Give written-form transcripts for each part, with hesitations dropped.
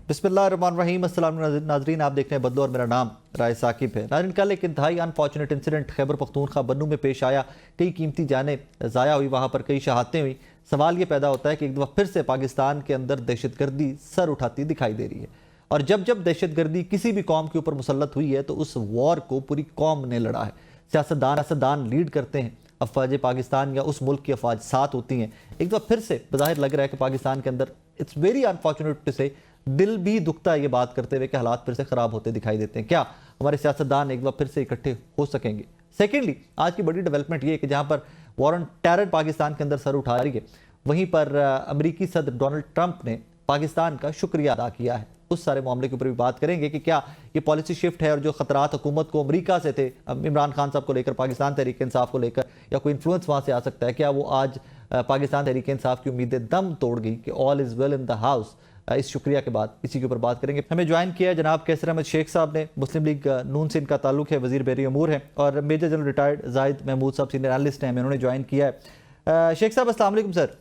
बिस्मिल्लाहिर्रहमानिर्रहीम। अस्सलाम नाज़रीन, आप देख रहे हैं बदलो और मेरा नाम राय साकिब है। नाज़रीन, कल एक इंतहाई अनफॉर्चुनेट इंसिडेंट खैबर पख्तूनख्वा बन्नू में पेश आया। कई कीमती जानें ज़ाया हुई, वहाँ पर कई शहादतें हुई। सवाल ये पैदा होता है कि एक दफ़ा फिर से पाकिस्तान के अंदर दहशतगर्दी सर उठाती दिखाई दे रही है, और जब जब दहशतगर्दी किसी भी कौम के ऊपर मुसल्लत हुई है तो उस वॉर को पूरी कौम ने लड़ा है। सियासतदान लीड करते हैं, अफवाज पाकिस्तान या उस मुल्क की अफवाज साथ होती हैं। एक दफ़ा फिर से बज़ाहिर लग रहा है कि पाकिस्तान के अंदर इट्स वेरी अनफॉर्चुनेट से दिल भी दुखता है ये बात करते हुए कि हालात फिर से ख़राब होते दिखाई देते हैं। क्या हमारे सियासतदान एक बार फिर से इकट्ठे हो सकेंगे? सेकेंडली, आज की बड़ी डेवलपमेंट ये है कि जहाँ पर वॉर ऑन टेरर पाकिस्तान के अंदर सर उठा रही है, वहीं पर अमेरिकी सदर डोनाल्ड ट्रंप ने पाकिस्तान का शुक्रिया अदा किया है। उस सारे मामले के ऊपर भी बात करेंगे कि क्या ये पॉलिसी शिफ्ट है और जो खतरात हुकूमत को अमेरिका से थे, इमरान खान साहब को लेकर, पाकिस्तान तहरीक इंसाफ को लेकर, या कोई इन्फ्लुएंस वहाँ से आ सकता है, क्या वो आज पाकिस्तान तहरीक इंसाफ की उम्मीदें दम तोड़ गई कि all is well in the house? इस शुक्रिया के बाद इसी के ऊपर बात करेंगे। हमें ज्वाइन किया है जनाब कैसर अहमद शेख साहब ने, मुस्लिम लीग नून से इनका ताल्लुक है, वजीर बहरी अमूर है, और major general retired Zahid Mahmood साहब सीनियर एनालिस्ट हैं, उन्होंने ज्वाइन किया है। शेख साहब अस्सलाम वालेकुम सर।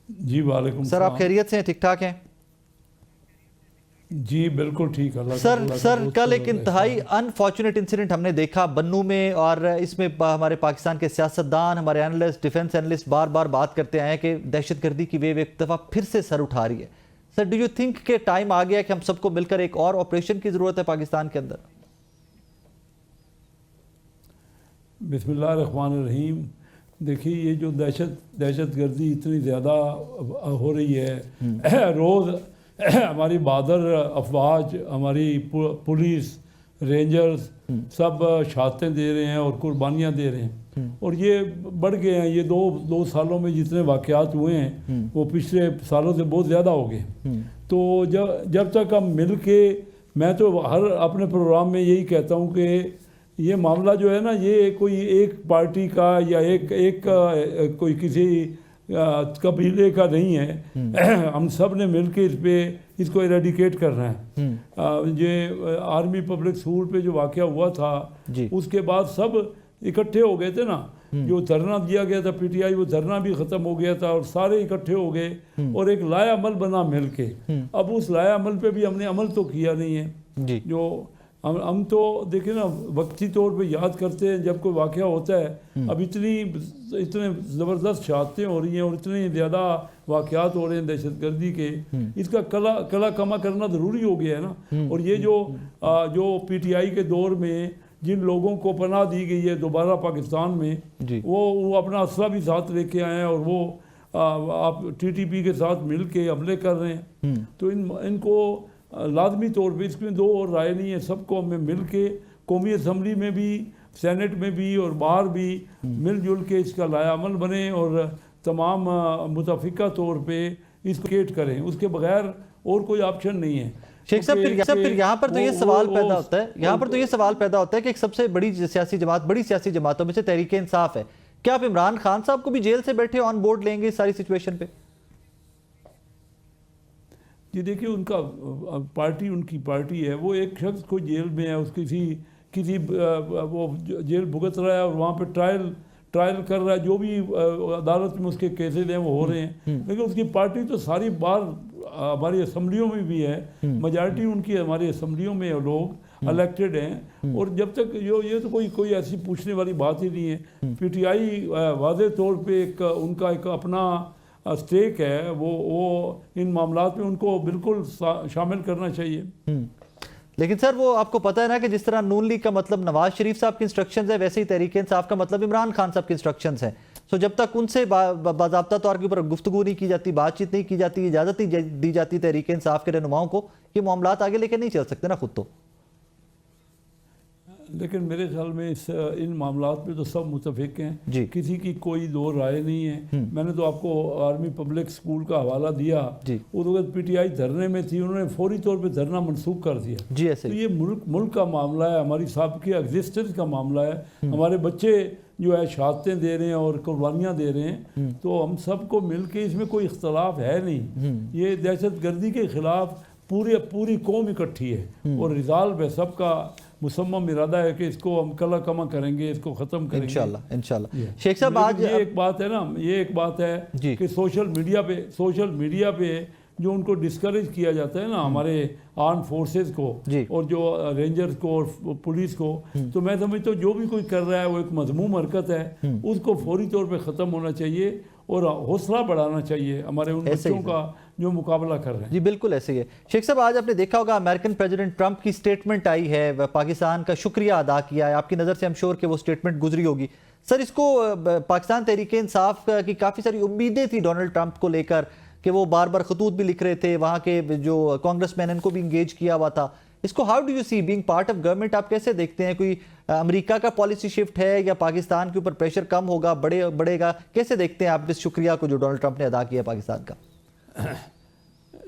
जी वालेकुम सर, आप खैरियत से हैं, ठीक ठाक हैं? जी बिल्कुल ठीक है। सर कल एक इंतहाई अनफॉर्चुनेट इंसिडेंट हमने देखा बन्नू में, और इसमें हमारे पाकिस्तान के सियासतदान, हमारे एनालिस्ट, डिफेंस एनालिस्ट बार बार बात करते आए हैं कि दहशतगर्दी की वेव एक दफ़ा फिर से सर उठा रही है। सर, डू यू थिंक के टाइम आ गया कि हम सबको मिलकर एक और ऑपरेशन की ज़रूरत है पाकिस्तान के अंदर? बिस्मिल्लाहिर्रहमानिर्रहीम। देखिए, ये जो दहशतगर्दी इतनी ज़्यादा हो रही है, रोज़ हमारी बहादुर अफवाज, हमारी पुलिस, रेंजर्स सब शहादतें दे रहे हैं और कुर्बानियाँ दे रहे हैं, और ये बढ़ गए हैं। ये दो सालों में जितने वाक़यात हुए हैं वो पिछले सालों से बहुत ज़्यादा हो गए। तो जब तक हम मिल के, मैं तो हर अपने प्रोग्राम में यही कहता हूँ कि ये मामला जो है ना, ये कोई एक पार्टी का या कोई किसी कबीले का नहीं है। हम सब ने मिल के इसको इरेडिकेट करना है। ये आर्मी पब्लिक स्कूल पे जो वाक़या हुआ था, उसके बाद सब इकट्ठे हो गए थे ना। जो धरना दिया गया था पीटीआई, वो धरना भी ख़त्म हो गया था और सारे इकट्ठे हो गए और एक लाया अमल बना मिल के। अब उस लाया अमल पे भी हमने अमल तो किया नहीं है। जो हम तो देखिए ना, वक्ती तौर पे याद करते हैं जब कोई वाक़या होता है। अब इतने ज़बरदस्त शहादतें हो रही हैं और इतने ज़्यादा वाक़यात हो रहे हैं दहशतगर्दी के, इसका कला कमा करना ज़रूरी हो गया है ना। और ये जो पीटीआई के दौर में जिन लोगों को पनाह दी गई है दोबारा पाकिस्तान में, वो अपना असला भी साथ लेके आए हैं और वो आप टीटीपी के साथ मिल के हमले कर रहे हैं। तो इनको लाजमी तौर पे, इसमें दो और राय नहीं है, सबको हमें मिल के कौमी असम्बली में भी, सेनेट में भी और बाहर भी मिलजुल के इसका लाया अमल बने और तमाम मुतफिका तौर पे इसको केट करें। उसके बगैर और कोई ऑप्शन नहीं है। शेख साहब, फिर यहाँ पर तो ये सवाल पैदा होता है, कि एक सबसे बड़ी सियासी जमात, बड़ी सियासी जमातों में से तहरीक इंसाफ है, क्या आप इमरान खान साहब को भी जेल से बैठे ऑन बोर्ड लेंगे इस सारी सिचुएशन पे? जी देखिए, उनका पार्टी उनकी पार्टी है। वो एक शख्स कोई जेल में है, उसकी किसी वो जेल भुगत रहा है और वहाँ पे ट्रायल कर रहा है, जो भी अदालत में उसके केसेज हैं वो हो रहे हैं। लेकिन उसकी पार्टी तो सारी बार हमारी असम्बलियों में भी है, मेजॉरिटी उनकी हमारी असम्बलियों में लोग इलेक्टेड हैं। और जब तक ये तो कोई ऐसी पूछने वाली बात ही नहीं है। पीटीआई वाज़े तौर पर उनका एक अपना स्टेक है, वो इन मामलात में उनको बिल्कुल शामिल करना चाहिए। लेकिन सर, वो आपको पता है ना कि जिस तरह नून लीग का मतलब नवाज शरीफ साहब की इंस्ट्रक्शंस है, वैसे ही तहरीक इंसाफ का मतलब इमरान खान साहब की इंस्ट्रक्शंस हैं। सो जब तक उनसे बाज़ाब्ता तौर के ऊपर गुफ्तगू नहीं की जाती, बातचीत नहीं की जाती, इजाज़त नहीं दी जाती तहरीक इंसाफ के रहनुमाओं को, ये मामलात आगे लेकर नहीं चल सकते ना खुद तो। लेकिन मेरे ख्याल में इन मामलात में तो सब मुतफिक हैं, किसी की कोई दो राय नहीं है। मैंने तो आपको आर्मी पब्लिक स्कूल का हवाला दिया, उस वक्त पीटीआई धरने में थी, उन्होंने फौरी तौर पे धरना मनसूख कर दिया। जी ऐसे तो ये मुल्क का मामला है, हमारी सबकी एग्जिस्टेंस का मामला है। हमारे बच्चे जो है शहादतें दे रहे हैं और कुर्बानियाँ दे रहे हैं, तो हम सबको मिल के, इसमें कोई इख्तलाफ है नहीं। ये दहशतगर्दी के ख़िलाफ़ पूरी कौम इकट्ठी है और रिजॉल्व है, सबका मुसम्मम इरादा है कि इसको हम कला कमा करेंगे, इसको ख़त्म करेंगे इंशाल्लाह। शेख साहब, आज ये एक बात है ना, ये एक बात है कि सोशल मीडिया पे जो उनको डिस्करेज किया जाता है ना हमारे आर्म फोर्सेस को जी। और जो रेंजर्स को और पुलिस को, तो मैं समझता हूँ जो भी कोई कर रहा है वो एक मजमूम हरकत है, उसको फौरी तौर पे ख़त्म होना चाहिए और हौसला बढ़ाना चाहिए हमारे उन बच्चों का जो मुकाबला कर रहे हैं। जी बिल्कुल ऐसे ही है। शेख साहब, आज आपने देखा होगा अमेरिकन प्रेसिडेंट ट्रंप की स्टेटमेंट आई है, वह पाकिस्तान का शुक्रिया अदा किया है। आपकी नज़र से हम श्योर कि वो स्टेटमेंट गुजरी होगी। सर, इसको पाकिस्तान तहरीक इंसाफ की काफ़ी सारी उम्मीदें थी डोनाल्ड ट्रंप को लेकर कि वो बार बार खतूत भी लिख रहे थे, वहाँ के जो कांग्रेसमैन इनको भी इंगेज किया हुआ था। इसको how do you see being part of government, आप कैसे देखते हैं? कोई अमेरिका का पॉलिसी शिफ्ट है या पाकिस्तान के ऊपर प्रेशर कम होगा, बढ़ेगा? कैसे देखते हैं आप इस शुक्रिया को जो डोनाल्ड ट्रंप ने अदा किया पाकिस्तान का?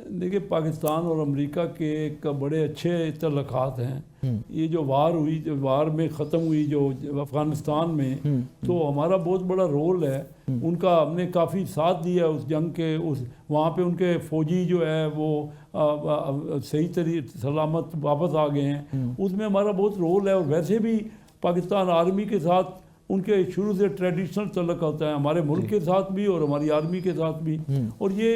देखिए, पाकिस्तान और अमेरिका के एक बड़े अच्छे तल्लुकात हैं। ये जो वार हुई, जो वार में ख़त्म हुई जो अफ़गानिस्तान में, तो हमारा बहुत बड़ा रोल है उनका। हमने काफ़ी साथ दिया उस जंग के, उस वहाँ पे उनके फ़ौजी जो है वो सही तरीके सलामत वापस आ गए हैं, उसमें हमारा बहुत रोल है। और वैसे भी पाकिस्तान आर्मी के साथ उनके शुरू से ट्रेडिशनल तल्लुक होता है, हमारे मुल्क के साथ भी और हमारी आर्मी के साथ भी। और ये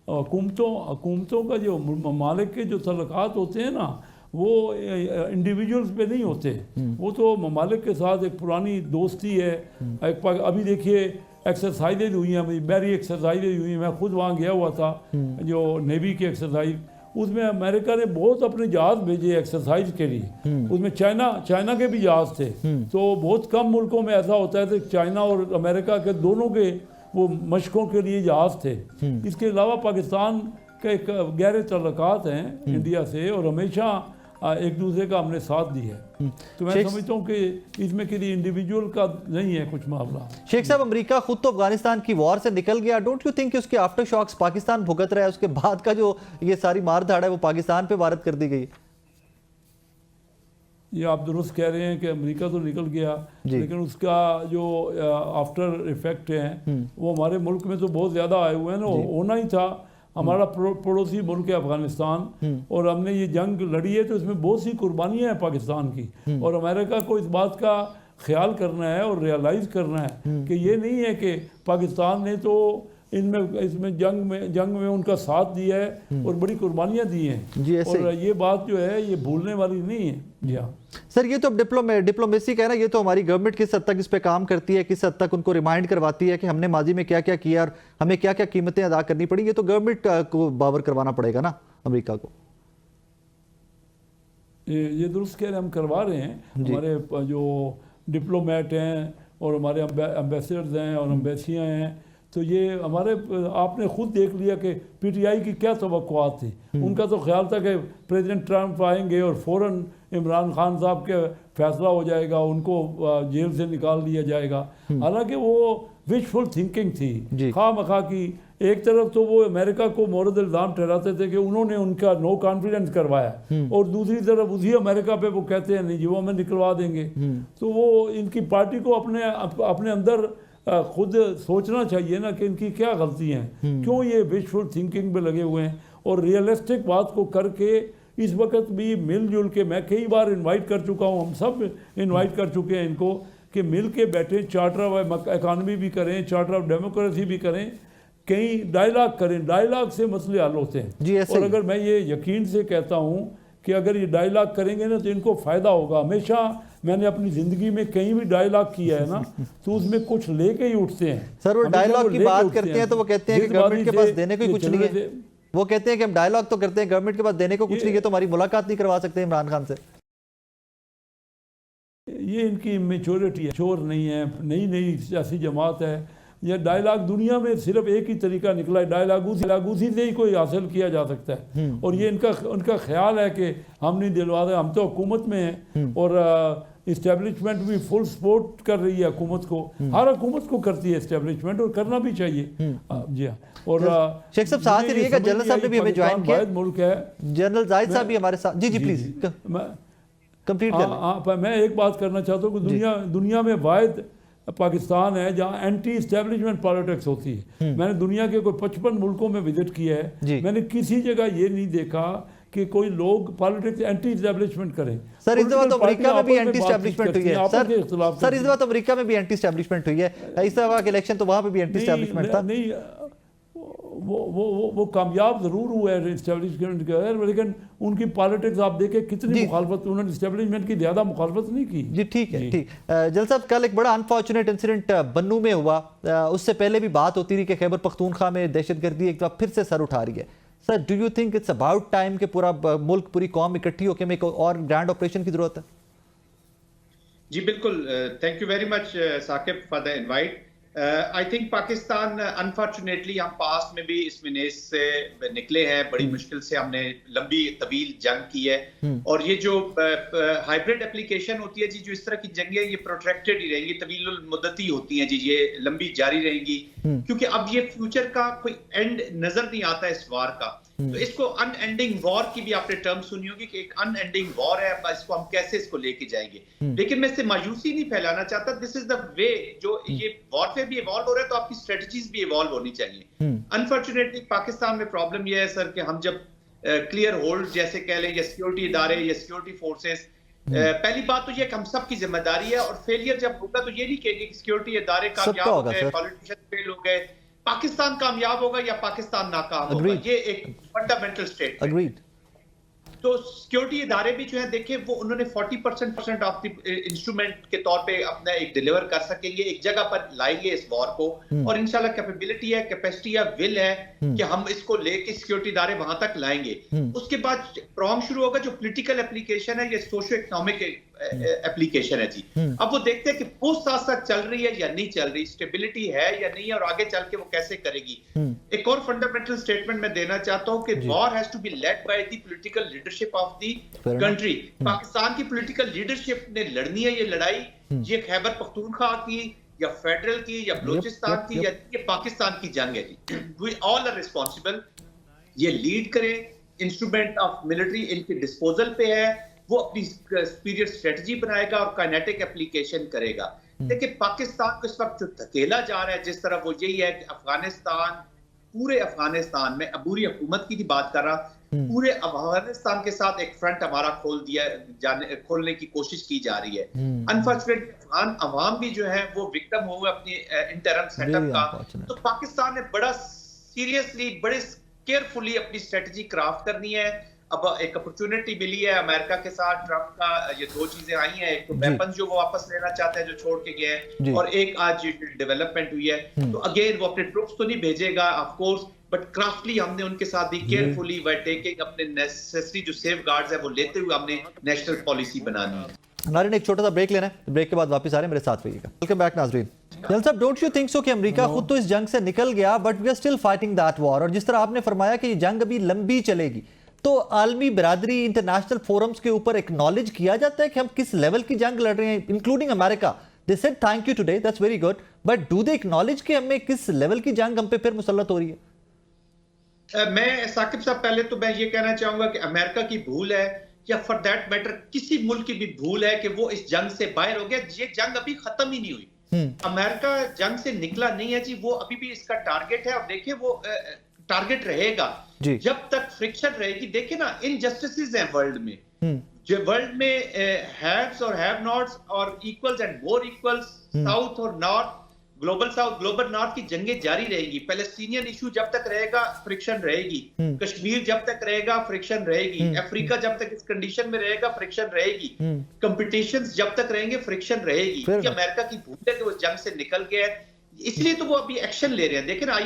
हुकूमतों का जो ममालिक के जो तल्लुकात होते हैं ना, वो इंडिविजुअल्स पे नहीं होते, वो तो ममालिक के साथ एक पुरानी दोस्ती है। अभी देखिए एक्सरसाइजेज हुई हैं, मेरी एक्सरसाइजेज हुई हैं, मैं खुद वहाँ गया हुआ था, जो नेवी की एक्सरसाइज, उसमें अमेरिका ने बहुत अपने जहाज भेजे एक्सरसाइज के लिए। उसमें चाइना के भी जहाज थे। तो बहुत कम मुल्कों में ऐसा होता है कि चाइना और अमेरिका के दोनों के वो मशकों के लिए जहाज थे। इसके अलावा पाकिस्तान के एक गहरे तल्लुकात हैं इंडिया से, और हमेशा एक दूसरे का हमने साथ दिया है। तो मैं समझता हूँ कि इसमें किसी इंडिविजुअल का नहीं है कुछ मामला। शेख साहब, अमेरिका खुद तो अफगानिस्तान की वॉर से निकल गया, डोंट यू थिंक कि उसके आफ्टर शॉक्स पाकिस्तान भुगत रहा है? उसके बाद का जो ये सारी मार धाड़ है वो पाकिस्तान पे वारद कर दी गई। ये आप दुरुस्त कह रहे हैं कि अमेरिका तो निकल गया, लेकिन उसका जो आफ्टर इफेक्ट है वो हमारे मुल्क में तो बहुत ज़्यादा आए हुए हैं ना। होना ही था। हमारा पड़ोसी मुल्क है अफगानिस्तान, और हमने ये जंग लड़ी है तो इसमें बहुत सी कुर्बानियाँ हैं पाकिस्तान की। और अमेरिका को इस बात का ख्याल करना है और रियलाइज़ करना है कि ये नहीं है कि पाकिस्तान ने तो इसमें जंग में उनका साथ दिया है और बड़ी कुर्बानियाँ दी हैं। और ये बात जो है ये भूलने वाली नहीं है। जी हाँ सर, ये तो डिप्लोमेसी का ना, ये तो हमारी गवर्नमेंट किस हद तक इस पे काम करती है, किस हद तक उनको रिमाइंड करवाती है कि हमने माजी में क्या क्या किया और हमें क्या क्या कीमतें अदा करनी पड़ी। ये तो गवर्नमेंट को बावर करवाना पड़ेगा ना अमेरिका को। ये दुरुस्त कह रहे, हम करवा रहे हैं। हमारे जो डिप्लोमेट हैं और हमारे एम्बेसडर्स हैं और एम्बेसियाँ हैं, तो ये हमारे, आपने खुद देख लिया कि पीटीआई की क्या तवक्कुआत थी। उनका तो ख्याल था कि प्रेसिडेंट ट्रंप आएंगे और फ़ौरन इमरान खान साहब के फैसला हो जाएगा, उनको जेल से निकाल दिया जाएगा। हालांकि वो विशफुल थिंकिंग थी, खामखा की। एक तरफ तो वो अमेरिका को मोरद इल्ज़ाम ठहराते थे कि उन्होंने उनका नो कॉन्फिडेंस करवाया, और दूसरी तरफ उसी अमेरिका पे वो कहते हैं नहीं जी वो हमें निकलवा देंगे। तो वो इनकी पार्टी को अपने अंदर खुद सोचना चाहिए ना कि इनकी क्या गलतियाँ हैं, क्यों ये विशफुल थिंकिंग पे लगे हुए हैं। और रियलिस्टिक बात को करके इस वक्त भी मिलजुल के, मैं कई बार इनवाइट कर चुका हूँ, हम सब इनवाइट कर चुके हैं इनको कि मिल के बैठे, चार्टर ऑफ इकानमी भी करें, चार्टर ऑफ डेमोक्रेसी भी करें, कहीं डायलॉग करें। डायलॉग से मसले हल होते हैं। और अगर मैं ये यकीन से कहता हूँ कि अगर ये डायलॉग करेंगे ना तो इनको फ़ायदा होगा। हमेशा मैंने अपनी ज़िंदगी में कहीं भी डायलॉग किया है ना तो उसमें कुछ लेके ही उठते हैं। सर, वो डायलॉग की बात करते हैं तो वो कहते हैं कि गवर्नमेंट के पास देने को कुछ नहीं है। वो कहते हैं कि हम डायलॉग तो करते हैं, गवर्नमेंट के पास देने को कुछ नहीं है, तो हमारी मुलाकात नहीं करवा सकते इमरान खान से। ये इनकी मेच्योरिटी है, चोर नहीं है, नई सियासी जमात है। यह डायलॉग दुनिया में सिर्फ एक ही तरीका निकला है, डायलॉग उसी से ही कोई हासिल किया जा सकता है। और ये उनका ख्याल है कि हम नहीं दिलवा रहे, हम तो हुकूमत में हैं और इस्टेब्लिशमेंट भी फुल सपोर्ट कर रही है हुकूमत को। हर हुकूमत को करती है इस्टेब्लिशमेंट, और करना भी चाहिए। जी हाँ। और शेख साहब साथ ही रहिएगा, जनरल साहब ने भी हमें ज्वाइन किया, मुल्क है। जनरल जाहिद साहब भी हमारे साथ। जी प्लीज कंप्लीट कर। मैं एक बात करना चाहता हूँ कि दुनिया में वाहिद पाकिस्तान है जहाँ एंटी इस्टेब्लिशमेंट पॉलिटिक्स होती है। मैंने दुनिया के कोई 55 मुल्कों में विजिट किया है, मैंने किसी जगह ये नहीं देखा कि कोई लोग पॉलिटिक्स एंटी इस्टेब्लिशमेंट करें। सर, इस दफा तो अमेरिका में भी एंटी इस्टेब्लिशमेंट हुई है। सर, इस दफा तो अमेरिका में भी एंटी इस्टेब्लिशमेंट हुई है। इस दफा के इलेक्शन तो वहाँ पे भी एंटी इस्टेब्लिशमेंट था। नहीं, वो कामयाब ज़रूर हुए हैं इस्टेब्लिशमेंट के अंदर, लेकिन उनकी पॉलिटिक्स आप देखें कितनी मुखालफत, उन्होंने इस्टेब्लिशमेंट की ज़्यादा मुखालफत नहीं की। जी ठीक है, ठीक। जल साहब, कल एक बड़ा अनफॉर्चुनेट इंसिडेंट बन्नू में हुआ। उससे पहले भी बात होती रही कि खैबर पख्तूनख्वा में दहशतगर्दी एक बार फिर से सर उठा रही है। Sir, do you think it's about time कि पूरा मुल्क, पूरी कौम इकट्ठी होकर एक और ग्रैंड ऑपरेशन की जरूरत है? जी बिल्कुल, thank you very much Saqib for the invite. I think Pakistan unfortunately हम पास्ट में भी इस विनेस से निकले हैं, बड़ी मुश्किल से हमने लंबी तवील जंग की है, और ये जो हाइब्रिड एप्लीकेशन होती है जी, जो इस तरह की जंगें ये प्रोट्रैक्टेड ही रहेंगी, तवील मुद्दती होती हैं जी, ये लंबी जारी रहेंगी, क्योंकि अब ये फ्यूचर का कोई एंड नजर नहीं आता इस वार का। तो इसको अनएंडिंग वॉर की भी आपने टर्म सुनी होगी कि एक अनएंडिंग वॉर है, इसको हम कैसे इसको लेके जाएंगे। लेकिन मैं इससे मायूसी नहीं फैलाना चाहता, दिस इज द वे, जो ये वॉरफेयर भी इवॉल्व हो रहा है तो आपकी स्ट्रेटजीज भी इवॉल्व होनी चाहिए। अनफॉर्चुनेटली पाकिस्तान में प्रॉब्लम यह है सर कि हम जब क्लियर होल्ड जैसे कह लें, या सिक्योरिटी इदारे या सिक्योरिटी फोर्सेस, पहली बात तो ये कि हम सबकी जिम्मेदारी है, और फेलियर जब होगा तो ये नहीं कहेंगे कि सिक्योरिटी इदारे कामयाब हो गए, पॉलिटिशियन फेल हो गए, पाकिस्तान कामयाब होगा या पाकिस्तान नाकाम होगा। ये एक फंडामेंटल स्टेटमेंट। तो सिक्योरिटी इदारे भी जो है देखिए, वो उन्होंने 40% ऑफ द इंस्ट्रूमेंट के तौर पे अपना एक डिलीवर कर सकेंगे, एक जगह पर लाएंगे इस वॉर को, और इंशाल्लाह कैपेबिलिटी है, कैपेसिटी है, विल है कि हम इसको लेके सिक्योरिटी इदारे वहां तक लाएंगे। उसके बाद प्रॉन्ग शुरू होगा जो पॉलिटिकल एप्लीकेशन है, ये सोशो इकोनॉमिक एप्लीकेशन है जी। अब वो देखते हैं कि वो साथ साथ चल रही है या नहीं चल रही, स्टेबिलिटी है या नहीं, और आगे चल के वो कैसे करेगी। एक और फंडामेंटल स्टेटमेंट मैं देना चाहता हूं कि war has to be led by the political leadership of the country. Pakistan की पॉलिटिकल लीडरशिप ने लड़नी है ये लड़ाई, ये खैबर पख्तूनख्वा की या फेडरल की या बलूचिस्तान की, या ये पाकिस्तान की जंग है जी। We all are responsible. ये लीड करें, इंस्ट्रूमेंट ऑफ मिलिट्री इनके डिस्पोजल पे है, वो अपनी सुपीरियर स्ट्रेटजी बनाएगा और काइनेटिक एप्लीकेशन करेगा। देखिए पाकिस्तान को इस वक्त जो धकेला जा रहा है जिस तरह, वो यही है कि अफगानिस्तान, पूरे अफगानिस्तान में, अबूरी हुकूमत की बात कर रहा, पूरे अफगानिस्तान के साथ एक फ्रंट हमारा खोलने की कोशिश की जा रही है। अनफॉर्चुनेटली अफगान अवाम भी जो है वो विक्टिम हुए अपनी इंटरम सेटअप का। तो पाकिस्तान ने बड़ा सीरियसली, बड़े केयरफुली अपनी स्ट्रेटजी क्राफ्ट करनी है। अब एक अपॉर्चुनिटी मिली है अमेरिका के साथ, ट्रंप का, ये दो चीजें आई हैं, एक तो वेपन्स जो वो वापस लेना चाहते हैं जो छोड़ के गए हैं, और एक आज डेवलपमेंट हुई है। तो अगेन वो अपने ट्रूप्स तो नहीं भेजेगा ऑफ कोर्स, बट क्राफ्टली हमने उनके साथ भी केयरफुली बाय टेकिंग अपने नेसेसरी जो सेफ गार्ड्स है वो लेते हुए हमने नेशनल पॉलिसी बनानी है। नाज़रीन, एक छोटा सा ब्रेक लेना है, ब्रेक के बाद वापस आ रहे हैं, मेरे साथ रहिएगा। वेलकम बैक नाज़रीन। जल साहब, डोंट यू थिंक सो कि अमेरिका खुद तो इस जंग से निकल गया, but we are still fighting that war, और जिस तरह आपने फरमाया कि ये जंग अभी लंबी चलेगी, तो आलमी बिरादरी, इंटरनेशनल फोरम्स के ऊपर एक्नॉलेज किया जाता है कि हम किस लेवल की जंग लड़ रहे हैं, including America. They said thank you today, that's very good, but do they acknowledge कि हमें किस लेवल की जंग हम पे फिर मुसल्लत हो रही है? मैं साकिब साहब, पहले तो मैं ये कहना चाहूंगा कि अमेरिका की भूल है, या फॉर दैट मैटर किसी मुल्क की भी भूल है कि वो इस जंग से बाहर हो गया। ये जंग अभी खत्म ही नहीं हुई। अमेरिका जंग से निकला नहीं है जी, वो अभी भी इसका टारगेट है, और देखिए वो टारगेट रहेगा जब तक फ्रिक्शन रहेगी। देखिए ना, इनजस्टिसेस हैं वर्ल्ड में, जो वर्ल्ड में हैव्स और हैव नॉट्स और equals and more equals, south और north, global south, global north की जंगें जारी रहेगी। पैलेस्टीनियन इशू जब तक रहेगा फ्रिक्शन रहेगी, कश्मीर जब तक रहेगा फ्रिक्शन रहेगी, अफ्रीका जब तक इस कंडीशन में रहेगा फ्रिक्शन रहेगी, कंपटीशंस जब तक रहेंगे फ्रिक्शन रहेगी। अमेरिका की भूल है कि वो जंग से निकल गया है, इसलिए तो वो अभी एक्शन ले रहे हैं। देखिए ना,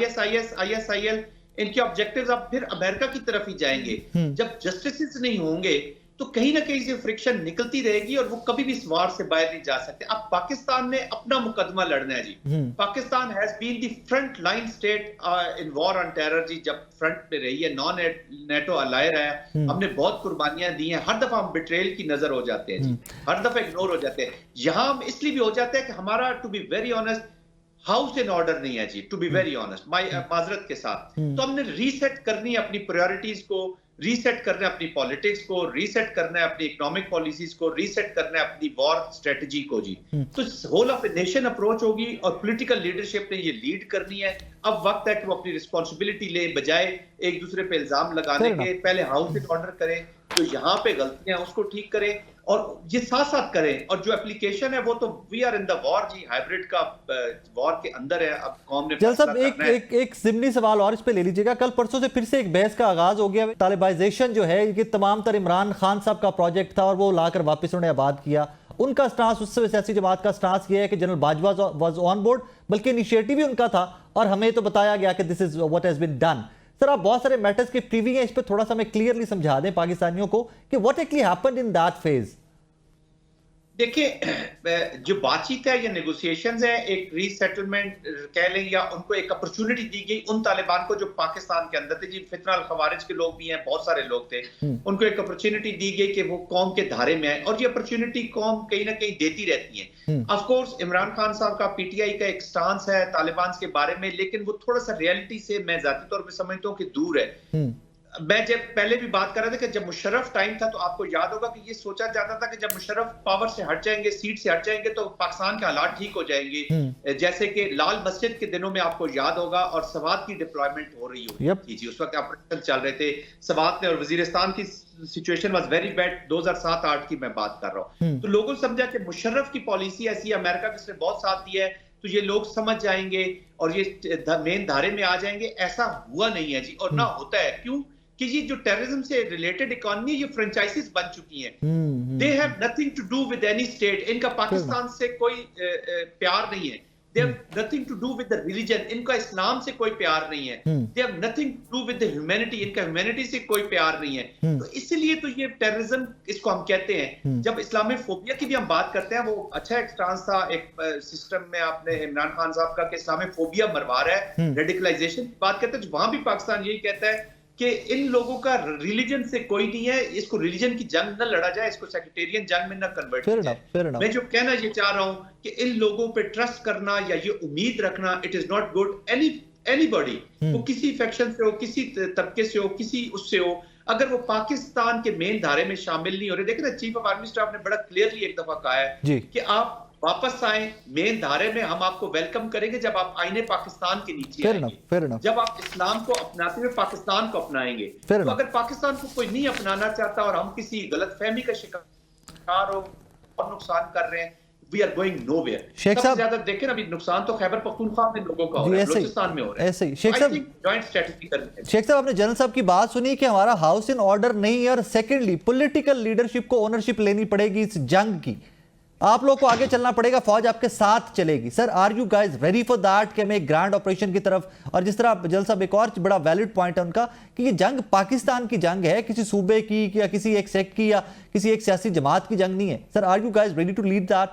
ISIL इनके ऑब्जेक्टिव्स अब फिर अमेरिका की तरफ ही जाएंगे। जब जस्टिस नहीं होंगे तो कहीं ना कहीं से फ्रिक्शन निकलती रहेगी, और वो कभी भी इस वार से बाहर नहीं जा सकते। अब पाकिस्तान ने अपना मुकदमा लड़ना है जी। Pakistan has been the front line state in war on terror जी, जब फ्रंट पे रही है, नॉन नेटो अलाय रहा है, हमने बहुत कुर्बानियां दी हैं। हर दफा हम बिट्रेल की नजर हो जाते हैं जी, हर दफा इग्नोर हो जाते हैं। यहां हम इसलिए भी हो जाते हैं कि हमारा, to be very honest, house in order नहीं है जी, टू बी वेरी ऑनेस्ट, माजरत के साथ। तो हमने रीसेट करनी है अपनी प्रायोरिटीज को, रीसेट करना है अपनी पॉलिटिक्स को, रीसेट करना है अपनी इकोनॉमिक पॉलिसीज को, रीसेट करना है अपनी वॉर स्ट्रेटजी को जी। तो whole of a nation approach होगी, और पॉलिटिकल लीडरशिप ने ये लीड करनी है। अब वक्त है कि वो अपनी रिस्पॉन्सिबिलिटी ले, बजाय एक दूसरे पे इल्जाम लगाने के। पहले हाउस इन ऑर्डर करें, जो यहाँ पे गलतियां हैं उसको ठीक करें और ये साथ साथ करें। और जो एप्लीकेशन है वो तो we are in the war जी, हाइब्रिड का वॉर के अंदर है। अब कौम ने जल साहब एक जिमनी सवाल और इस पे ले लीजिएगा। कल परसों से फिर से एक बहस का आगाज हो गया। तालिबाइजेशन जो है ये तमाम तर इमरान खान साहब का प्रोजेक्ट था और वो लाकर वापस उन्होंने आबाद किया। उनका स्टांस, उससे सियासी जमात का स्टांस ये है कि general Bajwa was on board, बल्कि इनिशिएटिव ही उनका था और हमें तो बताया गया कि this is what has been done. Sir आप बहुत सारे मैटर्स के प्रीवी हैं, इस पर थोड़ा सा हमें क्लियरली समझा दें पाकिस्तानियों को कि what actually happened in that phase. देखिए जो बातचीत है या नेगोशिएशंस है, एक रीसेटलमेंट कह लें या उनको एक अपॉर्चुनिटी दी गई उन तालिबान को जो पाकिस्तान के अंदर थे जी। फितना अल खवारिज के लोग भी हैं, बहुत सारे लोग थे, उनको एक अपॉर्चुनिटी दी गई कि वो कौम के धारे में आए और ये अपॉर्चुनिटी कौम कहीं ना कहीं देती रहती है। ऑफ कोर्स इमरान खान साहब का पीटीआई का एक स्टांस है तालिबान के बारे में, लेकिन वो थोड़ा सा रियलिटी से मैं जाती तौर पर समझता हूँ कि दूर है। मैं जब पहले भी बात कर रहा था कि जब मुशर्रफ टाइम था तो आपको याद होगा कि ये सोचा जाता था कि जब मुशर्रफ पावर से हट जाएंगे, सीट से हट जाएंगे तो पाकिस्तान के हालात ठीक हो जाएंगे। जैसे कि लाल मस्जिद के दिनों में आपको याद होगा और सवात की डिप्लॉयमेंट हो रही होगी जी, उस वक्त ऑपरेशन चल रहे थे सवात में और वजीरिस्तान की सिचुएशन वाज वेरी बैड। 2007-8 की मैं बात कर रहा हूँ। तो लोगों ने समझा कि मुशर्रफ की पॉलिसी ऐसी, अमेरिका किसने बहुत साथ दिया है तो ये लोग समझ जाएंगे और ये मेन धारे में आ जाएंगे। ऐसा हुआ नहीं है जी, और ना होता है। क्यों? कि ये जो टेररिज्म से रिलेटेड इकोनॉमी, ये फ्रेंचाइजीज बन चुकी हैं। They have nothing to do with any state. इनका पाकिस्तान से कोई प्यार नहीं है। They have nothing to do with the religion. इनका इस्लाम से कोई प्यार नहीं है। They have nothing to do with the humanity. इनका ह्यूमैनिटी से कोई प्यार नहीं है। तो इसलिए तो ये टेररिज्म इसको हम कहते हैं। जब इस्लामोफोबिया की भी हम बात करते हैं, वो अच्छा एक स्टांस था एक सिस्टम में आपने इमरान खान साहब का कि इस्लामोफोबिया मरवा रहा है, रेडिकलाइजेशन की बात करते हैं। वहां भी पाकिस्तान यही कहता है कि इन लोगों का रिलीजन से कोई नहीं है, इसको रिलीजन की जंग न लड़ा जाए, इसको सेक्टेरियन जंग में न कन्वर्ट किया जाए। मैं जो कहना ये चाह रहा हूं कि इन लोगों पे ट्रस्ट करना या ये उम्मीद रखना, it is not good. Anybody, वो किसी फैक्शन से हो, किसी तबके से हो, किसी उससे हो, अगर वो पाकिस्तान के मेन धारे में शामिल नहीं हो रहे। देखिए ना, चीफ ऑफ आर्मी स्टाफ ने बड़ा क्लियरली एक दफा कहा है कि आप वापस आए मेन धारे में, हम आपको वेलकम करेंगे जब आप आईने पाकिस्तान के नीचे आएंगे, जब आप इस्लाम को अपनाते हुए पाकिस्तान को अपनाएंगे। तो अगर पाकिस्तान को कोई नहीं अपनाना चाहता और हम किसी गलतफहमी का शिकार हो और नुकसान कर रहे हैं, we are going nowhere. Sheikh साहब ज्यादा देखें अभी नुकसान तो खैबर पख्तूनख्वा में लोगों का हो रहा है, बलूचिस्तान में हो रहा है। ऐसे ही शेख साहब जॉइंट स्ट्रेटजी करनी है। शेख साहब आपने जनरल साहब की बात सुनी कि हमारा हाउस इन ऑर्डर नहीं है, और सेकेंडली पॉलिटिकल लीडरशिप को ओनरशिप लेनी पड़ेगी इस जंग की। आप लोग को आगे चलना पड़ेगा, फौज आपके साथ चलेगी। Sir are you guys ready for that कि हमें एक ग्रैंड ऑपरेशन की तरफ, और जिस तरह जनरल साहब एक और बड़ा वैलिड पॉइंट है उनका कि ये जंग पाकिस्तान की जंग है, किसी सूबे की या किसी एक सेक्ट की या किसी एक सियासी जमात की जंग नहीं है। Sir are you guys ready to lead that?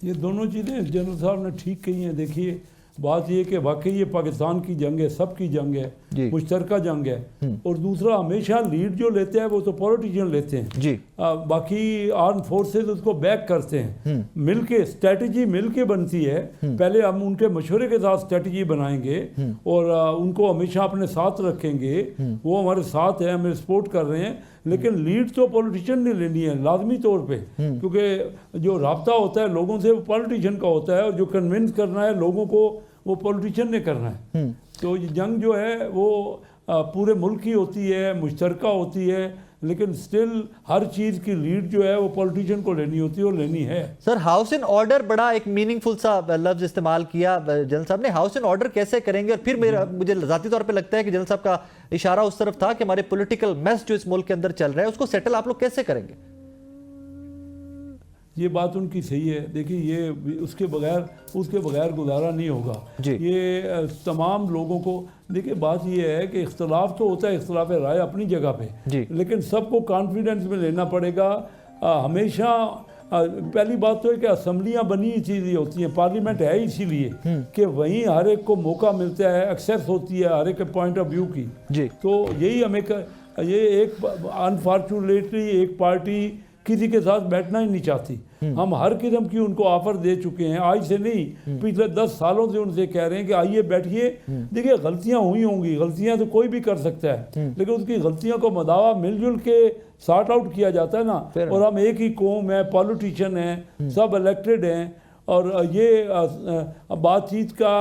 ये दोनों चीज़ें जनरल साहब ने ठीक कही हैं। देखिए बात ये कि वाकई ये पाकिस्तान की जंग है, सबकी जंग है, मुश्तरका जंग है। और दूसरा, हमेशा लीड जो लेते हैं वो तो पॉलिटिशियन लेते हैं जी। बाकी आर्म फोर्सेस उसको बैक करते हैं। मिलके स्ट्रेटजी मिलके बनती है। पहले हम उनके मशवरे के साथ स्ट्रेटजी बनाएंगे और उनको हमेशा अपने साथ रखेंगे। वो हमारे साथ हैं, हमें सपोर्ट कर रहे हैं, लेकिन लीड तो पॉलिटिशियन ने लेनी है लाजमी तौर पे, क्योंकि जो राब्ता होता है लोगों से वो पॉलिटिशियन का होता है, और जो कन्विंस करना है लोगों को वो पॉलिटिशियन ने करना है। तो ये जंग जो है वो पूरे मुल्क की होती है, मुश्तरका होती है, लेकिन स्टिल हर चीज़ की लीड जो है वो पॉलिटिशियन को लेनी होती है और लेनी है। सर हाउस इन ऑर्डर बड़ा एक मीनिंगफुल सा लफ्ज इस्तेमाल किया जनरल साहब ने। हाउस इन ऑर्डर कैसे करेंगे? और फिर मुझे ज़ाती तौर पे लगता है कि जनरल साहब का इशारा उस तरफ था कि हमारे पॉलिटिकल मेस जो इस मुल्क के अंदर चल रहा है उसको सेटल आप लोग कैसे करेंगे? ये बात उनकी सही है। देखिए ये उसके बगैर गुजारा नहीं होगा। ये तमाम लोगों को, देखिए बात ये है कि इख्तलाफ तो होता है, इख्तलाफ राय अपनी जगह पे, लेकिन सबको कॉन्फिडेंस में लेना पड़ेगा। हमेशा पहली बात तो है कि असम्बलियाँ बनी इसीलिए होती हैं, पार्लियामेंट है इसीलिए कि वहीं हर एक को मौका मिलता है, एक्सेस होती है हर एक पॉइंट ऑफ व्यू की। तो यही हमें ये एक अनफॉर्चुनेटली एक पार्टी किसी के साथ बैठना ही नहीं चाहती। हम हर किस्म की उनको ऑफर दे चुके हैं, आज से नहीं, पिछले 10 सालों से उनसे कह रहे हैं कि आइए बैठिए। देखिए गलतियां हुई होंगी, गलतियां तो कोई भी कर सकता है, लेकिन उसकी गलतियों को मदावा मिलजुल के सॉर्ट आउट किया जाता है ना। और हम एक ही कौम है, पॉलिटिशियन हैं, सब इलेक्टेड हैं, और ये बातचीत का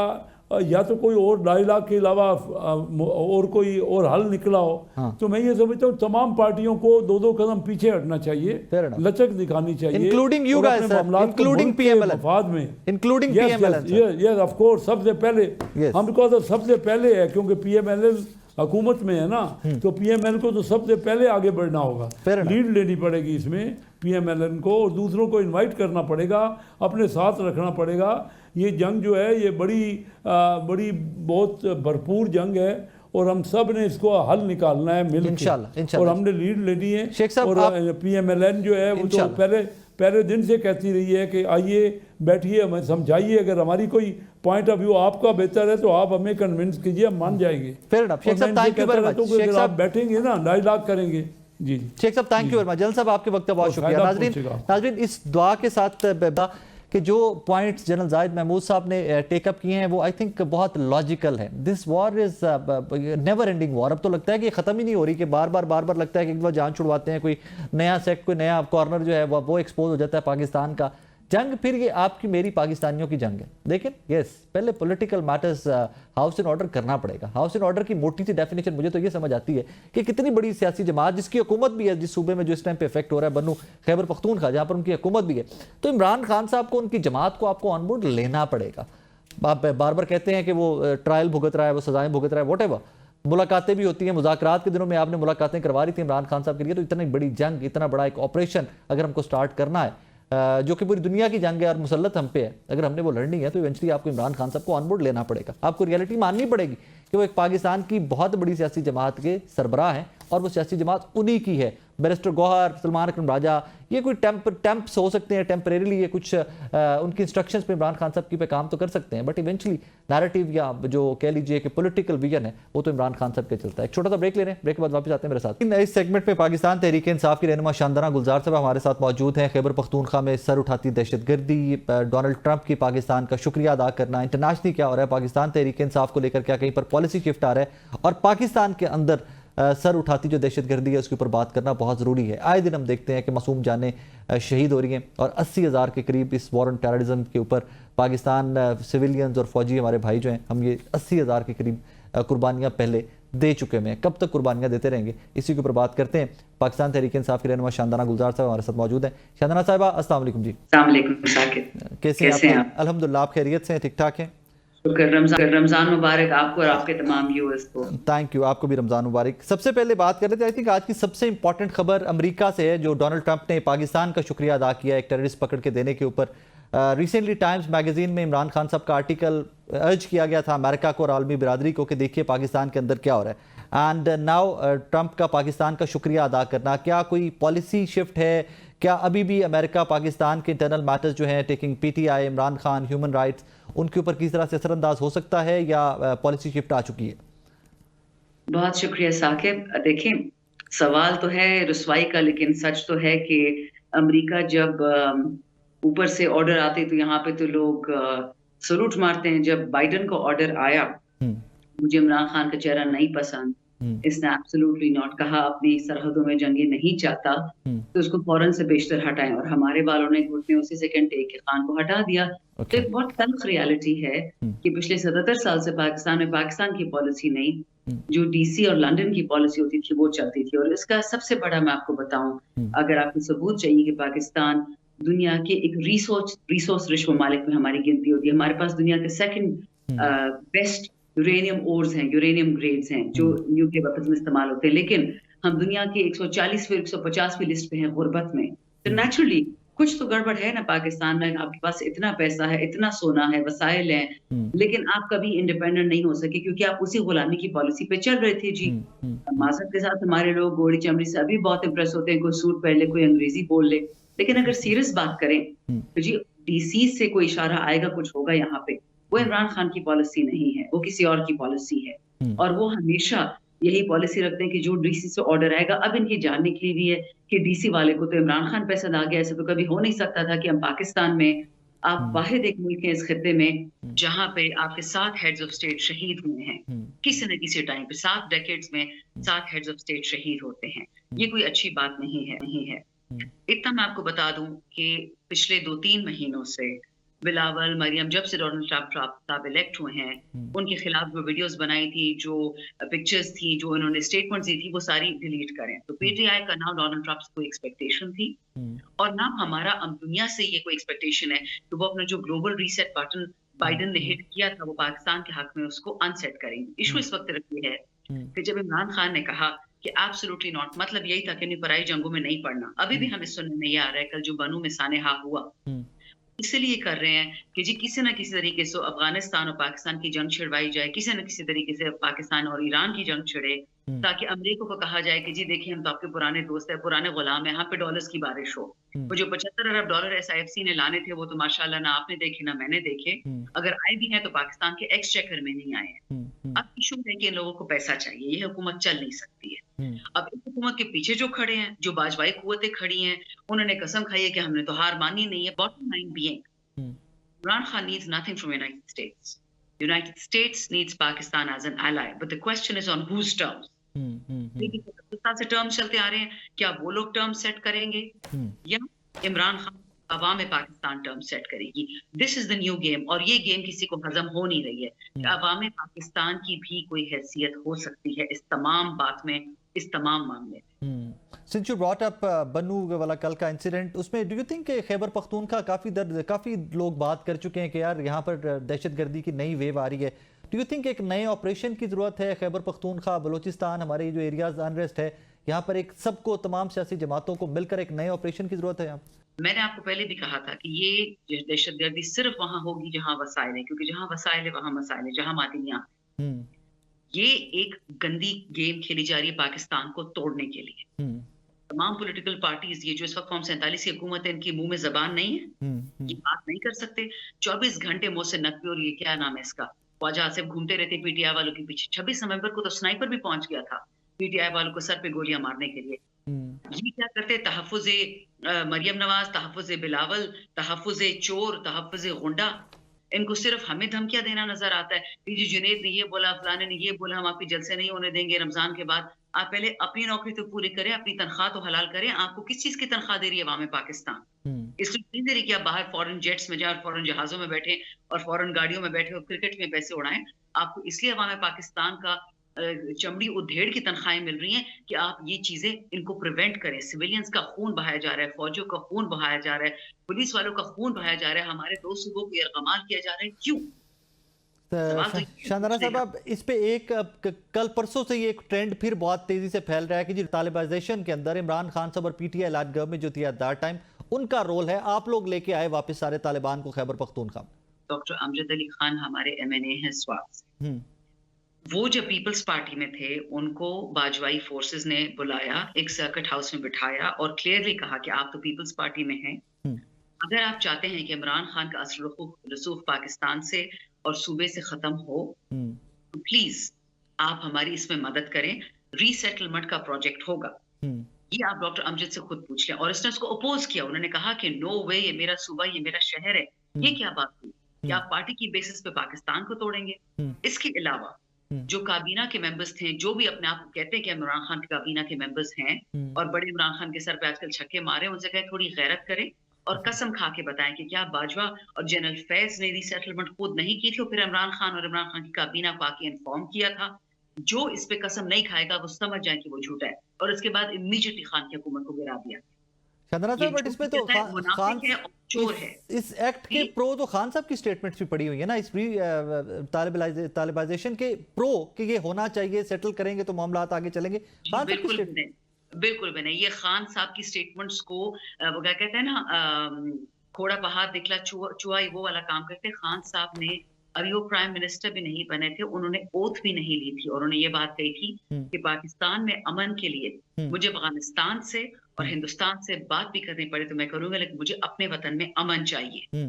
या तो कोई और डायलॉग के अलावा और कोई और हल निकला हो। हाँ। तो मैं ये समझता हूँ तमाम पार्टियों को दो दो कदम पीछे हटना चाहिए, Fair enough. लचक दिखानी चाहिए, Including you और guys, अपने sir. मामलात को Including मुल्क के PMLN. मफाद में, Including PMLN, sir. Yes of course, सबसे पहले Yes. हमको तो सबसे पहले है, क्योंकि PMLN हुकूमत में है ना, तो PML को तो सबसे पहले आगे बढ़ना होगा, Fair enough. लीड लेनी पड़ेगी इसमें PMLN को, और दूसरों को इनवाइट करना पड़ेगा, अपने साथ रखना पड़ेगा। ये जंग जो है ये बड़ी बहुत भरपूर जंग है, और हम सब ने इसको हल निकालना है मिलकर, इंशाल्लाह। और हमने लीड लेनी है। शेख साहब, और PMLN जो है वो तो पहले दिन से कहती रही है कि आइए बैठिए, हमें समझाइए, अगर हमारी कोई पॉइंट ऑफ व्यू आपका बेहतर है तो आप हमें कन्विंस कीजिए, हम मान जाएंगे। Fair enough. शेख साहब, thank you very much. Sheikh अगर साहब आप बैठेंगे ना, डायलॉग करेंगे। जी शेख साहब, थैंक यू वेरी मच। जल साहब, आपके वक्त का बहुत शुक्रिया। नाजरीन, इस दुआ के साथ कि जो पॉइंट्स जनरल जाहिद महमूद साहब ने टेकअप किए हैं वो आई थिंक बहुत लॉजिकल है। This war is never ending war. अब तो लगता है कि ख़त्म ही नहीं हो रही, कि बार बार लगता है कि एक बार जान छुड़वाते हैं, कोई नया सेक्ट, कोई नया कॉर्नर जो है वो एक्सपोज हो जाता है पाकिस्तान का। जंग फिर ये आपकी मेरी पाकिस्तानियों की जंग है। लेकिन यस, पहले political matters house in order करना पड़ेगा। हाउस इन ऑर्डर की मोटी सी डेफिनेशन मुझे तो ये समझ आती है कि कितनी बड़ी सियासी जमात जिसकी हुकूमत भी है, जिस सूबे में जो इस टाइम पे इफेक्ट हो रहा है, बन्नू खैबर पख्तूनख्वा, जहाँ पर उनकी हुकूमत भी है, तो इमरान खान साहब को, उनकी जमात को आपको ऑन बोर्ड लेना पड़ेगा। आप बार बार कहते हैं कि वो ट्रायल भुगत रहा है, वो सजाएं भुगत रहा है, वॉटेवर। मुलाकातें भी होती हैं, मुज़ाकरात के दिनों में आपने मुलाकातें करवा रही थी इमरान खान साहब के लिए। तो इतनी बड़ी जंग, इतना बड़ा एक ऑपरेशन अगर हमको स्टार्ट करना है, जो कि पूरी दुनिया की जंग है और मुसल्लत हम पे है, अगर हमने वो लड़नी है तो इवेंचुअली आपको इमरान खान साहब को ऑन बोर्ड लेना पड़ेगा। आपको रियलिटी माननी पड़ेगी कि वो एक पाकिस्तान की बहुत बड़ी सियासी जमात के सरबराह हैं, और वो सियासी जमात उन्हीं की है। बैरिस्टर गौहर, सलमान अकरम राजा, ये कोई टेम्प्स हो सकते हैं, टेम्परेरीली ये कुछ उनकी इंस्ट्रक्शंस पे इमरान खान साहब की पे काम तो कर सकते हैं, बट इवेंचुअली नैरेटिव या जो कह लीजिए कि पॉलिटिकल विजन है वो तो इमरान खान साहब के चलता है। एक छोटा सा ब्रेक ले रहे हैं, ब्रेक के बाद वापस आते हैं मेरे साथ। इस सेगमेंट में पाकिस्तान तहरीक इंसाफ की रहनुमा शानदाना गुलजार साहब हमारे साथ मौजूद हैं। खैबर पख्तूनख्वा में सर उठाती दहशतगर्दी, डोनाल्ड ट्रंप की पाकिस्तान का शुक्रिया अदा करना, इंटरनेशनली क्या हो रहा है, पाकिस्तान तहरीक इंसाफ को लेकर क्या कहीं पर पॉलिसी शिफ्ट आ रहा है, और पाकिस्तान के अंदर सर उठाती जो दहशतगर्दी है उसके ऊपर बात करना बहुत ज़रूरी है। आए दिन हम देखते हैं कि मासूम जानें शहीद हो रही हैं, और 80,000 के करीब इस वॉर ऑन टेररिज्म के ऊपर पाकिस्तान सिविलियंस और फौजी हमारे भाई जो हैं, हम ये 80,000 के करीब कुर्बानियाँ पहले दे चुके हैं। कब तक कुर्बानियाँ देते रहेंगे, इसी के ऊपर बात करते हैं। पाकिस्तान तहरीक इंसाफ की रहनुमा शानदाना गुलजार साहब हमारे साथ मौजूद हैं। शानदाना साहिबा, अस्सलाम वालेकुम जी। कैसे हैं आप? अल्हम्दुलिल्लाह, आप खैरियत से हैं, ठीक ठाक हैं? रमजान मुबारक आपको और आपके तमाम व्यूअर्स को। थैंक यू, आपको भी रमजान मुबारक। सबसे पहले बात कर रहे थे, आई थिंक आज की सबसे इंपॉर्टेंट खबर अमेरिका से है, जो डोनाल्ड ट्रंप ने पाकिस्तान का शुक्रिया अदा किया एक टेररिस्ट पकड़ के देने के ऊपर। रिसेंटली टाइम्स मैगजीन में इमरान खान साहब का आर्टिकल अर्ज किया गया था अमेरिका को और आलमी बिरादरी को कि देखिए पाकिस्तान के अंदर क्या हो रहा है, एंड नाउ ट्रंप का पाकिस्तान का शुक्रिया अदा करना, क्या कोई पॉलिसी शिफ्ट है? क्या अभी भी अमेरिका पाकिस्तान के इंटरनल मैटर्स जो हैं, taking PTI, Imran Khan, human rights, उनके ऊपर किस तरह से असरअंदाज हो सकता है, या पॉलिसी शिफ्ट आ चुकी है? बहुत शुक्रिया साकिब। देखें, सवाल तो है रुसवाई का, लेकिन सच तो है कि अमेरिका जब ऊपर से ऑर्डर आते तो यहाँ पे तो लोग सलूट मारते हैं। जब बाइडन का ऑर्डर आया, मुझे इमरान खान का चेहरा नहीं पसंद, इसने एब्सोल्युटली नॉट कहा अपनी सरहदों में जंगे नहीं चाहता, तो उसको फौरन से बेशतर हटाएं, और हमारे वालों ने घुटने उसी सेकंड टेक के खान को हटा दिया। तो एक बहुत तल्ख रियलिटी है कि पिछले 77 साल से पाकिस्तान में पाकिस्तान की पॉलिसी नहीं, जो DC और लंदन की पॉलिसी होती थी वो चलती थी। और इसका सबसे बड़ा मैं आपको बताऊं, अगर आपको सबूत चाहिए कि पाकिस्तान दुनिया के एक रिसोर्स रिच ममालिक में हमारी गिनती होती है। हमारे पास दुनिया के सेकंड बेस्ट यूरेनियम ओर्स हैं, यूरेनियम ग्रेड्स हैं, जो न्यूक्लियर वेपन्स में इस्तेमाल होते हैं, लेकिन हम दुनिया की 140वीं 150वीं लिस्ट पे हैं गुर्बत में। तो नेचुरली कुछ तो गड़बड़ है ना पाकिस्तान में। आपके पास इतना पैसा है, इतना सोना है, वसाइल हैं, लेकिन आप कभी इंडिपेंडेंट नहीं हो सके क्योंकि आप उसी गुलामी की पॉलिसी पे चल रहे थे जी। माजरत के साथ हमारे लोग गोड़ी चमड़ी से अभी बहुत इंप्रेस होते हैं, कोई सूट पहन ले, कोई अंग्रेजी बोल ले, लेकिन अगर सीरियस बात करें तो जी DC से कोई इशारा आएगा, कुछ होगा यहाँ पे, वो इमरान खान की पॉलिसी नहीं है, वो किसी और की पॉलिसी है। और वो हमेशा यही पॉलिसी रखते हैं कि जो DC से ऑर्डर आएगा, अब इनकी जान निकली हुई है कि DC वाले को तो इमरान खान पैसा आ गया। ऐसा तो कभी हो नहीं सकता था कि हम पाकिस्तान में, आप वाहिद एक मुल्क है इस खित्ते में जहां पे आपके 7 हेड्स ऑफ स्टेट शहीद हुए हैं, किसी न किसी टाइम पे 7 डेकेड्स में 7 हेड्स ऑफ स्टेट शहीद होते हैं। ये कोई अच्छी बात नहीं है। इतना मैं आपको बता दूं कि पिछले 2-3 महीनों से बिलावल, मरियम, जब से डोनाल्ड ट्रंप साहब इलेक्ट हुए हैं, उनके खिलाफ जो वीडियोस बनाई थी, जो पिक्चर्स थी, जो इन्होंने स्टेटमेंट्स दी थी, वो सारी डिलीट करें। तो पीटीआई का ना डोनाल्ड ट्रंप से कोई एक्सपेक्टेशन थी और ना हमारा दुनिया से ये कोई एक्सपेक्टेशन है कि वो अपना जो ग्लोबल रीसेट बटन बाइडेन ने हिट किया था, वो पाकिस्तान के हक में उसको अनसेट करेंगे। इशू इस वक्त ये है कि जब इमरान खान ने कहा कि एब्सोल्युटली नॉट, मतलब यही था कि नहीं पराई जंगों में नहीं पड़ना। अभी भी हमें सुनने में ये आ रहा है, कल जो बनू में सानेहा हुआ, इसलिए कर रहे हैं कि जी किसी ना किसी तरीके से अफगानिस्तान और पाकिस्तान की जंग छिड़वाई जाए, किसी ना किसी तरीके से पाकिस्तान और ईरान की जंग छिड़े, ताकि अमेरिका को कहा जाए कि जी देखिए हम तो आपके पुराने दोस्त हैं, पुराने गुलाम हैं, यहाँ पे डॉलर्स की बारिश हो। वो जो 75 अरब डॉलर एसआईएफसी ने लाने थे, वो तो माशाल्लाह ना आपने देखे ना मैंने देखे, अगर आए भी हैं तो पाकिस्तान के एक्सचेकर में नहीं आए हैं। अब इशू है कि इन लोगों को पैसा चाहिए, ये हुकूमत चल नहीं सकती है। अब इस हुकूमत के पीछे जो खड़े हैं, जो बाजवाई कुव्वतें खड़ी हैं, उन्होंने कसम खाई है कि हमने तो हार मानी नहीं है। Bottom line being, Imran Khan needs nothing from United States. United States needs Pakistan as an ally, but the question is on whose terms. लेकिन पाकिस्तान से टर्म्स चलते आ रहे हैं, क्या वो लोग टर्म्स सेट करेंगे या इमरान खान अवाम पाकिस्तान टर्म सेट करेगी? This is the new game, और ये गेम किसी को हजम हो नहीं रही है कि अवाम पाकिस्तान की भी कोई हैसियत हो सकती है इस तमाम बात में, इस तमाम मामले में। Since you brought up बन्नू वाला कल का इंसिडेंट, उसमें do you think Khyber Pakhtunkhwa काफ़ी लोग बात कर चुके हैं कि यार यहाँ पर दहशतगर्दी की नई वेव आ रही है। डू यू थिंक एक नए ऑपरेशन की ज़रूरत है? खैबर पख्तूनख्वा, बलूचिस्तान, हमारे जो एरियाज अनरेस्ट है, यहाँ पर एक सबको, तमाम सियासी जमातों को मिलकर एक नए ऑपरेशन की ज़रूरत है यहाँ? मैंने आपको पहले भी कहा था कि ये दहशतगर्दी सिर्फ वहां होगी जहां वसाइल है, क्योंकि जहां वसाइल है वहां मसाइल है, जहां मादनियां। ये एक गंदी गेम खेली जा रही है पाकिस्तान को तोड़ने के लिए। तमाम पॉलिटिकल पार्टीज, ये जो इस वक्त फॉर्म 47 की हुकूमत है, इनकी मुंह में जबान नहीं है, ये बात नहीं कर सकते। 24 घंटे मुंह से नकवी, और ये क्या नाम है इसका, ख्वाजा आसिफ घूमते रहते पीटीआई वालों के पीछे। 26 नवंबर को तो स्नाइपर भी पहुंच गया था पीटीआई वालों को सर पे गोलियां मारने के लिए। ये क्या करते? तहफ़्फ़ुज़े मरियम नवाज, तहफ़्फ़ुज़े बिलावल, तहफ़्फ़ुज़े चोर, तहफ़्फ़ुज़े गुंडा, इनको सिर्फ हमें धमकियां देना नजर आता है कि जी जुनेद ने ये बोला, फलाने ने ये बोला, हम आपके जलसे नहीं होने देंगे रमजान के बाद। आप पहले अपनी नौकरी तो पूरी करें, अपनी तनख्वाह तो हलाल करें। आपको किस चीज की तनख्वाह दे रही है अवाम पाकिस्तान? इसलिए नहीं दे रही कि आप बाहर फॉरेन जेट्स में जाए और फॉरेन जहाजों में बैठे और फॉरेन गाड़ियों में बैठे और क्रिकेट में पैसे उड़ाएं। आपको इसलिए अवाम पाकिस्तान का चमड़ी उधेड़ की तनख्वाहें मिल रही हैं कि आप ये चीजें इनको प्रिवेंट करें। सिविलियंस का खून बहाया जा रहा है, फौजियों का खून बहाया जा रहा है, पुलिस वालों का खून बहाया जा रहा है, हमारे दो सूबों को यरगमाल किया जा रहा है। क्यों? शानदाना साहब, अब इस पे एक कल परसों से ये एक ट्रेंड फिर बहुत तेजी से फैल रहा है कि जी तालिबाइजेशन के अंदर इमरान खान साहब और पीटीआई लाट गवर्नमेंट जो थी एट दैट टाइम, उनका रोल है। आप लोग लेके आए वापस सारे तालिबान को खैबर पख्तूनख्वा। डॉक्टर अमजद अली खान हमारे MNA हैं स्वात से, वो जब पीपल्स पार्टी में थे, उनको बाजवाई फोर्सेस ने बुलाया, एक सर्किट हाउस में बिठाया और क्लियरली कहा कि आप तो पीपल्स पार्टी में हैं, अगर आप चाहते हैं कि इमरान खान का असर रसूख पाकिस्तान से और सूबे से खत्म हो, तो प्लीज आप हमारी इसमें मदद करें। रीसेटलमेंट का प्रोजेक्ट होगा, ये आप डॉक्टर अमजद से खुद पूछ लें। और इसने उसको अपोज किया, उन्होंने कहा कि नो वे, ये मेरा सूबा, ये मेरा शहर है। ये क्या बात हुई कि आप पार्टी की बेसिस पे पाकिस्तान को तोड़ेंगे? इसके अलावा जो काबीना के मेंबर्स थे, जो भी अपने आप को कहते हैं कि इमरान खान की काबीना के मेंबर्स हैं और बड़े इमरान खान के सर पे आजकल छक्के मारे, उनसे कहें थोड़ी गैरत करें और कसम खा के बताएं कि क्या बाजवा और जनरल फैज ने रीसेटलमेंट खुद नहीं की थी और फिर इमरान खान और इमरान खान की काबीना को आके इन्फॉर्म किया था? जो इस पे कसम नहीं खाएगा वो समझ जाए कि वो झूठा है, और इसके बाद इमीडिएटली खान की हुकूमत को गिरा दिया। शानदाना साहब, बट इसमें तो खान चोर है। इस एक्ट के प्रो तो खान साहब की स्टेटमेंट्स भी पड़ी हुई है ना, इस तालिबाइजेशन के प्रो कि ये होना चाहिए, सेटल करेंगे तो मामला आगे चलेंगे। खान साहब की बिल्कुल भी नहीं। ये खान साहब की स्टेटमेंट्स को वो क्या कहते हैं ना, घोड़ा पहाड़ दिखला चुहा, वो वाला काम करते। खान साहब ने अभी वो प्राइम मिनिस्टर भी नहीं बने थे, उन्होंने ओथ भी नहीं ली थी और उन्होंने ये बात कही थी कि पाकिस्तान में अमन के लिए मुझे अफगानिस्तान से और हिंदुस्तान से बात भी करनी पड़े तो मैं करूंगा, लेकिन मुझे अपने वतन में अमन चाहिए।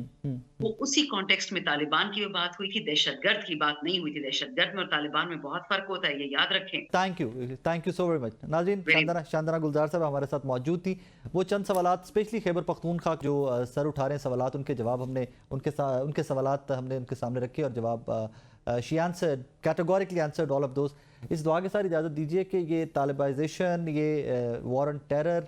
वो उसी कॉन्टेक्स्ट में तालिबान की बात हुई थी, दहशतगर्द की बात नहीं हुई थी। दहशतगर्द में और तालिबान में बहुत फर्क होता है, ये याद रखें। Thank you so very much. नाज़रीन, शानदाना गुलजार साहब हमारे साथ मौजूद थी। वो चंद सवालात स्पेशली खैबर पख्तूनख्वा जो सर उठा रहे हैं सवालात, उनके जवाब हमने उनके सवालात हमने उनके सामने रखे और जवाब she answered, categorically answered all of those. इस दुआ के साथ इजाज़त दीजिए कि ये तालिबाइजेशन, ये war on terror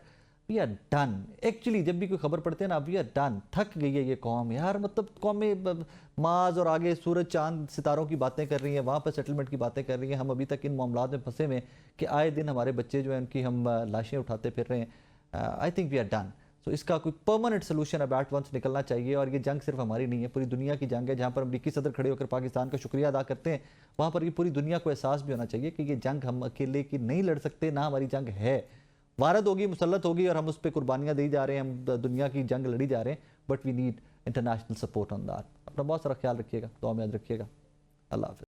we are done. Actually जब भी कोई खबर पढ़ते हैं ना, वी आर डन, थक गई है ये कौम यार। मतलब कौमें माज और आगे सूरज चांद सितारों की बातें कर रही हैं, वहाँ पर सेटलमेंट की बातें कर रही हैं। हम अभी तक इन मामलात में फंसे हुए हैं कि आए दिन हमारे बच्चे जो हैं उनकी हम लाशें उठाते फिर रहे हैं। I think we are done. So इसका कोई परमानेंट सोल्यूशन अब एट वंस निकलना चाहिए। और ये जंग सिर्फ हमारी नहीं है, पूरी दुनिया की जंग है। जहाँ पर अमरीकी सदर खड़े होकर पाकिस्तान का शुक्रिया अदा करते हैं, वहाँ पर ये पूरी दुनिया को एहसास भी होना चाहिए कि ये जंग हम अकेले की नहीं लड़ सकते, ना हमारी जंग है। वारद होगी, मुसल्लत होगी और हम उस पर कुर्बानियाँ दी जा रहे हैं, हम दुनिया की जंग लड़ी जा रहे हैं, but we need international support on that. अपना बहुत सारा ख्याल रखिएगा, दुआ में याद रखिएगा। अल्लाह हाफ़िज़।